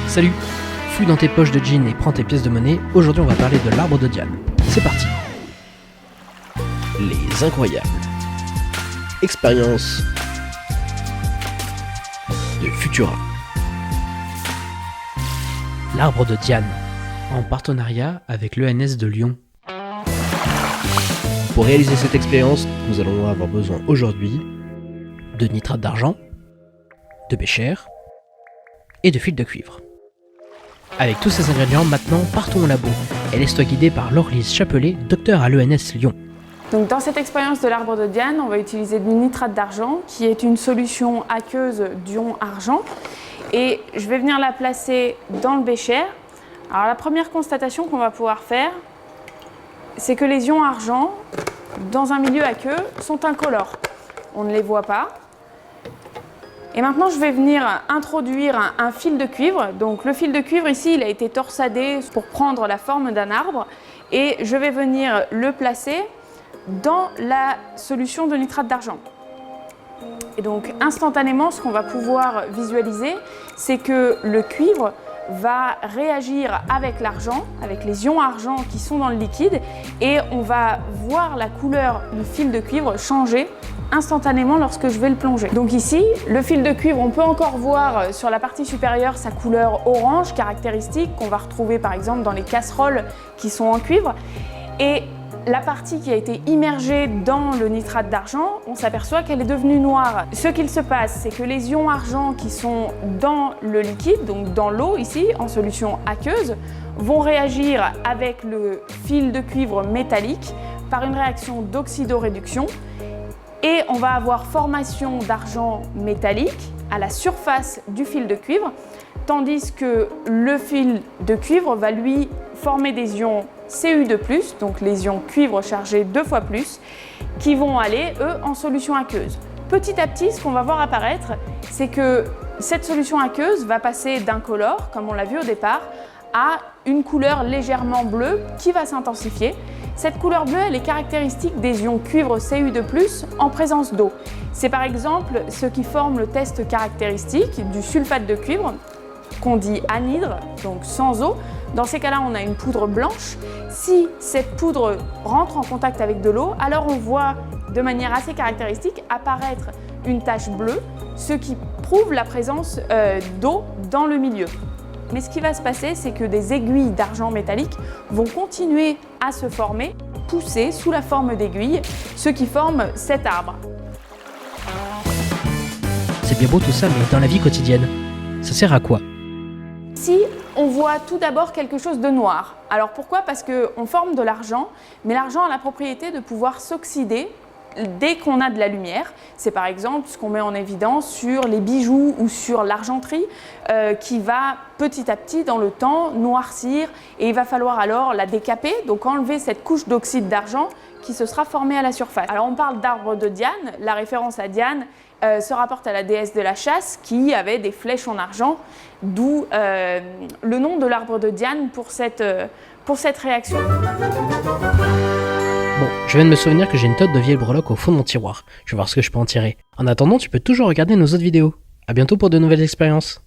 Salut, fouille dans tes poches de jeans et prends tes pièces de monnaie. Aujourd'hui on va parler de l'arbre de Diane. C'est parti. Les incroyables expériences de Futura. L'arbre de Diane, en partenariat avec l'ENS de Lyon. Pour réaliser cette expérience, nous allons avoir besoin aujourd'hui De nitrate d'argent, de bécher et de fil de cuivre. Avec tous ces ingrédients, maintenant partons au labo et laisse-toi guider par Laure-Lise Chapelet, docteur à l'ENS Lyon. Donc dans cette expérience de l'arbre de Diane, on va utiliser du nitrate d'argent qui est une solution aqueuse d'ion argent et je vais venir la placer dans le bécher. Alors la première constatation qu'on va pouvoir faire, c'est que les ions argent dans un milieu aqueux sont incolores. On ne les voit pas. Et maintenant, je vais venir introduire un fil de cuivre. Donc le fil de cuivre ici, il a été torsadé pour prendre la forme d'un arbre et je vais venir le placer dans la solution de nitrate d'argent. Et donc instantanément, ce qu'on va pouvoir visualiser, c'est que le cuivre va réagir avec l'argent, avec les ions argent qui sont dans le liquide et on va voir la couleur du fil de cuivre changer instantanément lorsque je vais le plonger. Donc ici, le fil de cuivre, on peut encore voir sur la partie supérieure sa couleur orange caractéristique qu'on va retrouver par exemple dans les casseroles qui sont en cuivre. Et la partie qui a été immergée dans le nitrate d'argent, on s'aperçoit qu'elle est devenue noire. Ce qu'il se passe, c'est que les ions argent qui sont dans le liquide, donc dans l'eau ici, en solution aqueuse, vont réagir avec le fil de cuivre métallique par une réaction d'oxydoréduction et on va avoir formation d'argent métallique à la surface du fil de cuivre, tandis que le fil de cuivre va lui former des ions Cu2+, donc les ions cuivre chargés 2 fois plus, qui vont aller, eux, en solution aqueuse. Petit à petit, ce qu'on va voir apparaître, c'est que cette solution aqueuse va passer d'incolore, comme on l'a vu au départ, à une couleur légèrement bleue qui va s'intensifier. Cette couleur bleue, elle est caractéristique des ions cuivre Cu2+, en présence d'eau. C'est par exemple ce qui forme le test caractéristique du sulfate de cuivre, qu'on dit anhydre, donc sans eau. Dans ces cas-là, on a une poudre blanche. Si cette poudre rentre en contact avec de l'eau, alors on voit de manière assez caractéristique apparaître une tache bleue, ce qui prouve la présence d'eau dans le milieu. Mais ce qui va se passer, c'est que des aiguilles d'argent métallique vont continuer à se former, pousser sous la forme d'aiguilles, ce qui forme cet arbre. C'est bien beau tout ça, mais dans la vie quotidienne, ça sert à quoi? Ici, on voit tout d'abord quelque chose de noir. Alors pourquoi? Parce qu'on forme de l'argent, mais l'argent a la propriété de pouvoir s'oxyder dès qu'on a de la lumière. C'est par exemple ce qu'on met en évidence sur les bijoux ou sur l'argenterie qui va petit à petit dans le temps noircir et il va falloir alors la décaper, donc enlever cette couche d'oxyde d'argent qui se sera formée à la surface. Alors on parle d'arbre de Diane, la référence à Diane se rapporte à la déesse de la chasse qui avait des flèches en argent, d'où le nom de l'arbre de Diane pour cette réaction. Bon, je viens de me souvenir que j'ai une tote de vieilles breloques au fond de mon tiroir. Je vais voir ce que je peux en tirer. En attendant, tu peux toujours regarder nos autres vidéos. À bientôt pour de nouvelles expériences.